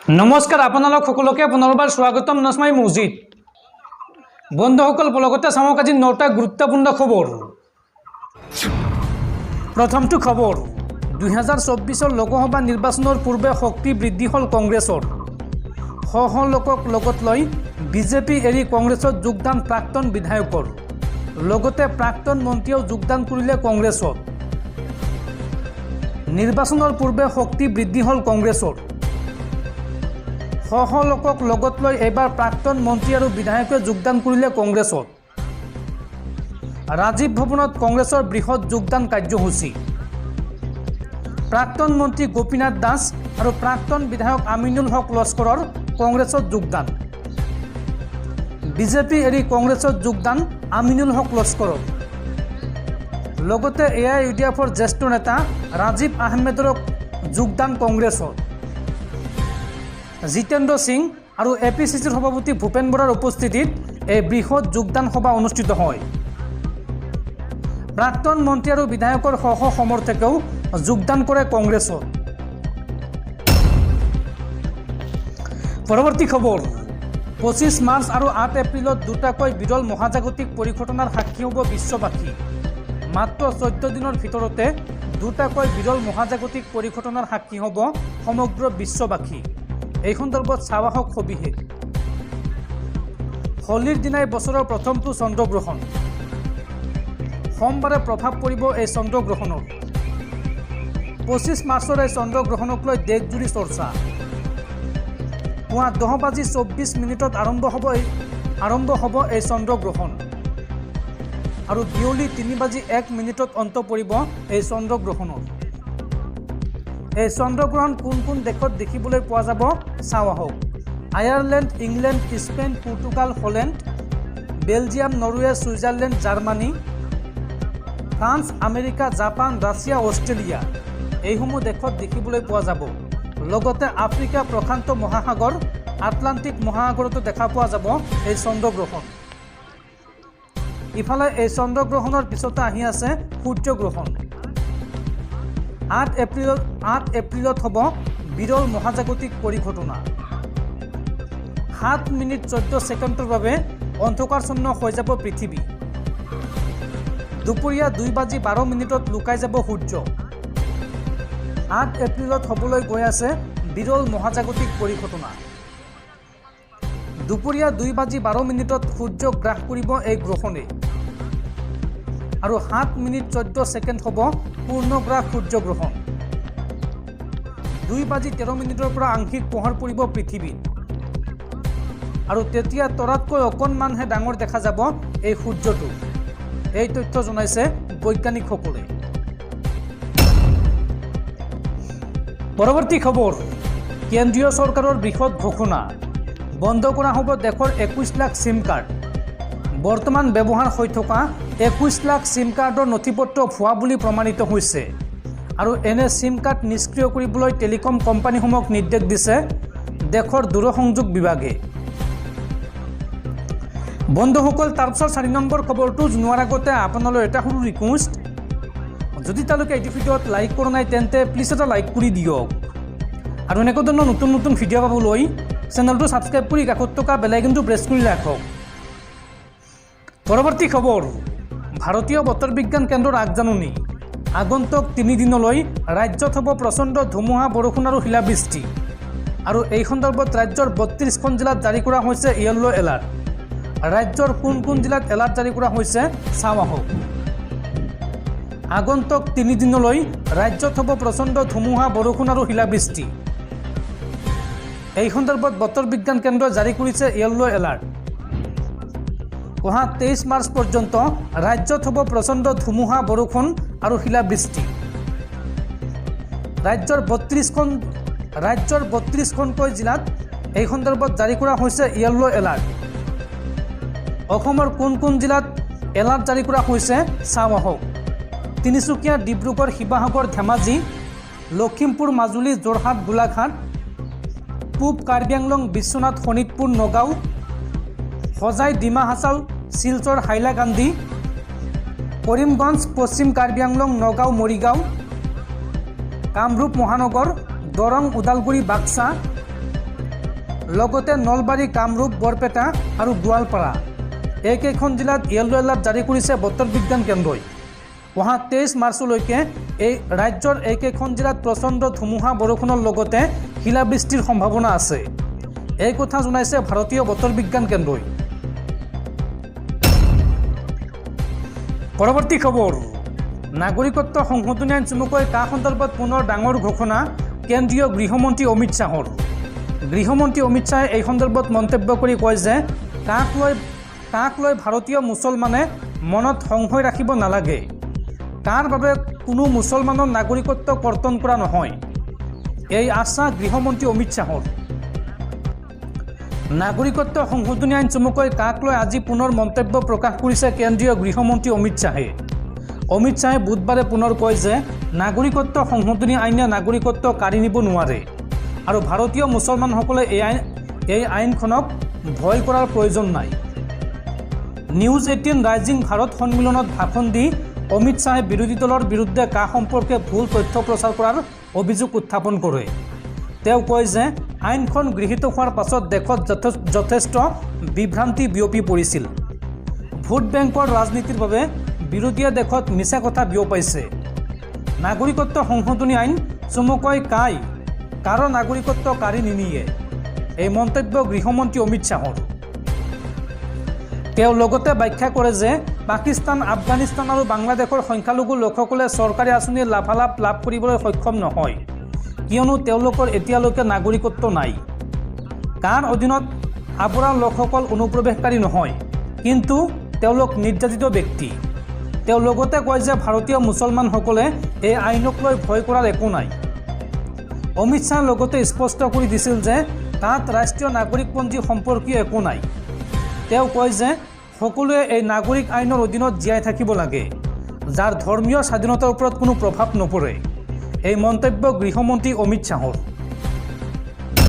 নমস্কাৰ আপোনালোক সকলোকে পুনৰবাৰ স্বাগতম নসমাই মছজিদ বন্ধুসকল লগতে চাওক আজি 9টা গুৰুত্বপূৰ্ণ খবৰ। প্ৰথমটো খবৰ 2024 লোকসভা নিৰ্বাচনৰ পূৰ্বে শক্তি বৃদ্ধি হল কংগ্ৰেছৰ। সহ লোকক লগত লৈ বিজেপি এৰি কংগ্ৰেছত যোগদান প্ৰাক্তন বিধায়কৰ। লগতে প্ৰাক্তন মন্ত্ৰীও যোগদান কৰিলে কংগ্ৰেছত। নিৰ্বাচনৰ পূৰ্বে শক্তি বৃদ্ধি হল কংগ্ৰেছৰ। সহ লোকক লগত লৈ এবাৰ প্ৰাক্তন মন্ত্ৰী আৰু বিধায়কে যোগদান কৰিলে কংগ্ৰেছত। ৰাজীৱ ভৱনত কংগ্ৰেছৰ বৃহৎ যোগদান কাৰ্যসূচী। প্ৰাক্তন মন্ত্ৰী গোপীনাথ দাস আৰু প্ৰাক্তন বিধায়ক আমিনুল হক লস্কৰৰ কংগ্ৰেছত যোগদান। বিজেপি এৰি কংগ্ৰেছত যোগদান আমিনুল হক লস্কৰৰ। লগতে AIUDFৰ জ্যেষ্ঠ নেতা ৰাজীৱ আহমেদৰ যোগদান কংগ্ৰেছত। জিতেন্দ্ৰ সিং আৰু APCCৰ সভাপতি ভূপেন বৰাৰ উপস্থিতিত এই বৃহৎ যোগদান সভা অনুষ্ঠিত হয়। প্ৰাক্তন মন্ত্ৰী আৰু বিধায়কৰ সহ সমৰ্থকেও যোগদান কৰে কংগ্ৰেছত। পৰৱৰ্তী খবৰ 25 মাৰ্চ আৰু 8 এপ্ৰিলত দুটাকৈ বিৰল মহাজাগতিক পৰিঘটনাৰ সাক্ষী হ'ব বিশ্ববাসী। মাত্ৰ 14 দিনৰ ভিতৰতে দুটাকৈ বিৰল মহাজাগতিক পৰিঘটনাৰ সাক্ষী হ'ব সমগ্ৰ বিশ্ববাসী। এই সন্দৰ্ভত চাৱাহক সবিশেষ। হোলীৰ দিনাই বছৰৰ প্ৰথমটো চন্দ্ৰগ্ৰহণ। সোমবাৰে প্ৰভাৱ পৰিব এই চন্দ্ৰগ্ৰহণৰ। 25 মাৰ্চৰ এই চন্দ্ৰগ্ৰহণক লৈ দেশজুৰি চৰ্চা। পুৱা 10:24 আৰম্ভ হ'ব এই চন্দ্ৰগ্ৰহণ আৰু বিয়লি 3:01 অন্ত পৰিব এই চন্দ্ৰগ্ৰহণৰ। এই চন্দ্ৰগ্ৰহণ কোন কোন দেশত দেখিবলৈ পোৱা যাব চাওঁ আহক। Ireland, England, Spain, Portugal, Holland, Belgium, Norway, Switzerland, Germany, France, America, Japan, Russia, Australia এইসমূহ দেশত দেখিবলৈ পোৱা যাব। লগতে আফ্ৰিকা, প্ৰশান্ত মহাসাগৰ, আটলাণ্টিক মহাসাগৰতো দেখা পোৱা যাব এই চন্দ্ৰগ্ৰহণ। ইফালে এই চন্দ্ৰগ্ৰহণৰ পিছতে আহি আছে সূৰ্যগ্ৰহণ। 8 এপ্ৰিলত হ'ব বিৰল মহাজাগতিক পৰিঘটনা। 7 মিনিট 14 ছেকেণ্ডৰ বাবে অন্ধকাৰচ্ছন্ন হৈ যাব পৃথিৱী। দুপৰীয়া 2:12 লুকাই যাব সূৰ্য। 8 এপ্ৰিলত হ'বলৈ গৈ আছে বিৰল মহাজাগতিক পৰিঘটনা। দুপৰীয়া 2:12 সূৰ্য গ্ৰাস কৰিব এই গ্ৰহণে আৰু 7 মিনিট 14 ছেকেণ্ড হ'ব পূৰ্ণগ্ৰাস সূৰ্যগ্ৰহণ। 2:13 পৰা আংশিক পোহৰ পৰিব পৃথিৱীত আৰু তেতিয়া তৰাতকৈ অকণমানহে ডাঙৰ দেখা যাব এই সূৰ্যটো। এই তথ্য জনাইছে বৈজ্ঞানিকসকলে। পৰৱৰ্তী খবৰ কেন্দ্ৰীয় চৰকাৰৰ বৃহৎ ঘোষণা। বন্ধ কৰা হ'ব দেশৰ 21 লাখ চিম কাৰ্ড। বৰ্তমান ব্যৱহাৰ হৈ থকা 21 লাখ চিম কাৰ্ডৰ নথিপত্ৰ ভুৱা বুলি প্ৰমাণিত হৈছে আৰু এনে চিম কাৰ্ড নিষ্ক্ৰিয় কৰিবলৈ টেলিকম কোম্পানীসমূহক নিৰ্দেশ দিছে দেশৰ দূৰসংযোগ বিভাগে। বন্ধুসকল, তাৰপিছত 4 নম্বৰ খবৰটো জনোৱাৰ আগতে আপোনালৈ এটা সৰু ৰিকুৱেষ্ট, যদি তেওঁলোকে এইটো ভিডিঅ'ত লাইক কৰা নাই তেন্তে প্লিজ এটা লাইক কৰি দিয়ক আৰু এনেকুৱা ধৰণৰ নতুন নতুন ভিডিঅ' পাবলৈ চেনেলটো ছাবস্ক্ৰাইব কৰি কাষত থকা বেল আইকনটো প্ৰেছ কৰি ৰাখক। পৰৱৰ্তী খবৰ ভাৰতীয় বতৰ বিজ্ঞান কেন্দ্ৰৰ আগজাননী। আগন্তুক 3 দিনলৈ ৰাজ্যত হ'ব প্ৰচণ্ড ধুমুহা, বৰষুণ আৰু শিলাবৃষ্টি আৰু এই সন্দৰ্ভত ৰাজ্যৰ 32খন জিলাত জাৰি কৰা হৈছে য়েল্লো এলাৰ্ট। ৰাজ্যৰ কোন কোন জিলাত এলাৰ্ট জাৰি কৰা হৈছে চাওঁ আহক। আগন্তুক 3 দিনলৈ ৰাজ্যত হ'ব প্ৰচণ্ড ধুমুহা, বৰষুণ আৰু শিলাবৃষ্টি। এই সন্দৰ্ভত বতৰ বিজ্ঞান কেন্দ্ৰই জাৰি কৰিছে য়েল্লো এলাৰ্ট। অহা 23 মাৰ্চ পৰ্যন্ত ৰাজ্যত হ'ব প্ৰচণ্ড ধুমুহা, বৰষুণ আৰু শিলাবৃষ্টি। ৰাজ্যৰ 32খনকৈ জিলাত এই সন্দৰ্ভত জাৰি কৰা হৈছে য়েল্লো এলাৰ্ট। অসমৰ কোন কোন জিলাত এলাৰ্ট জাৰি কৰা হৈছে চাওঁ আহক। তিনিচুকীয়া, ডিব্ৰুগড়, শিৱসাগৰ, ধেমাজি, লখিমপুৰ, মাজুলী, যোৰহাট, গোলাঘাট, পূব কাৰ্বি আংলং, বিশ্বনাথ, শোণিতপুৰ, নগাঁও, হোজাই, ডিমা হাছাও, শিলচৰ, হাইলাকান্দি, কৰিমগঞ্জ, পশ্চিম কাৰ্বি আংলং, নগাঁও, মৰিগাঁও, কামৰূপ মহানগৰ, দৰং, ওদালগুৰি, বাক্সা, লগতে নলবাৰী, কামৰূপ, বৰপেটা আৰু গোৱালপাৰা এইকেইখন জিলাত য়েলো এলাৰ্ট জাৰি কৰিছে বতৰ বিজ্ঞান কেন্দ্ৰই। অহা 23 মাৰ্চলৈকে এই ৰাজ্যৰ এইকেইখন জিলাত প্ৰচণ্ড ধুমুহা বৰষুণৰ লগতে শিলাবৃষ্টিৰ সম্ভাৱনা আছে। এই কথা জনাইছে ভাৰতীয় বতৰ বিজ্ঞান কেন্দ্ৰই। পৰৱৰ্তী খবৰ, নাগৰিকত্ব সংশোধনী আইন চমুকৈ কা সন্দৰ্ভত পুনৰ ডাঙৰ ঘোষণা কেন্দ্ৰীয় গৃহমন্ত্ৰী অমিত শ্বাহৰ। গৃহমন্ত্ৰী অমিত শ্বাহে এই সন্দৰ্ভত মন্তব্য কৰি কয় যে কাক লৈ ভাৰতীয় মুছলমানে মনত সংশয় ৰাখিব নালাগে। কাৰ বাবে কোনো মুছলমানৰ নাগৰিকত্ব কৰ্তন কৰা নহয়, এই আশ্বাস গৃহমন্ত্ৰী অমিত শ্বাহৰ। নাগৰিকত্ব সংশোধনী আইন চমুকৈ কাক লৈ আজি পুনৰ মন্তব্য প্ৰকাশ কৰিছে কেন্দ্ৰীয় গৃহমন্ত্ৰী অমিত শ্বাহে। অমিত শ্বাহে বুধবাৰে পুনৰ কয় যে নাগৰিকত্ব সংশোধনী আইনে নাগৰিকত্ব কাঢ়ি নিব নোৱাৰে আৰু ভাৰতীয় মুছলমানসকলে এই আইনখনক ভয় কৰাৰ প্ৰয়োজন নাই। নিউজ 18 ৰাইজিং ভাৰত সন্মিলনত ভাষণ দি অমিত শ্বাহে বিৰোধী দলৰ বিৰুদ্ধে কা সম্পৰ্কে ভুল তথ্য প্ৰচাৰ কৰাৰ অভিযোগ উত্থাপন কৰে। তেওঁ কয় যে আইনখন গৃহীত হোৱাৰ পাছত দেশত যথেষ্ট বিভ্ৰান্তি বিয়পি পৰিছিল। ভোট বেংকৰ ৰাজনীতিৰ বাবে বিৰোধীয়ে দেশত মিছা কথা বিয়পাইছে। নাগৰিকত্ব সংশোধনী আইন চমুকৈ কাৰো নাগৰিকত্ব কাঢ়ি নিনিয়ে, এই মন্তব্য গৃহমন্ত্ৰী অমিত শ্বাহৰ। তেওঁ লগতে ব্যাখ্যা কৰে যে পাকিস্তান, আফগানিস্তান আৰু বাংলাদেশৰ সংখ্যালঘু লোকসকলে চৰকাৰী আঁচনিৰ লাভালাভ লাভ কৰিবলৈ সক্ষম নহয়, কিয়নো তেওঁলোকৰ এতিয়ালৈকে নাগৰিকত্ব নাই। কাৰ অধীনত আৱৰা লোকসকল অনুপ্ৰৱেশকাৰী নহয়, কিন্তু তেওঁলোক নিৰ্যাতিত ব্যক্তি। তেওঁ লগতে কয় যে ভাৰতীয় মুছলমানসকলে এই আইনক লৈ ভয় কৰাৰ একো নাই। অমিত শ্বাহে লগতে স্পষ্ট কৰি দিছিল যে তাত ৰাষ্ট্ৰীয় নাগৰিকপঞ্জী সম্পৰ্কীয় একো নাই। তেওঁ কয় যে সকলোৱে এই নাগৰিক আইনৰ অধীনত জীয়াই থাকিব লাগে, যাৰ ধৰ্মীয় স্বাধীনতাৰ ওপৰত কোনো প্ৰভাৱ নপৰে। এই মন্তব্য গৃহমন্ত্ৰী অমিত শ্বাহৰ।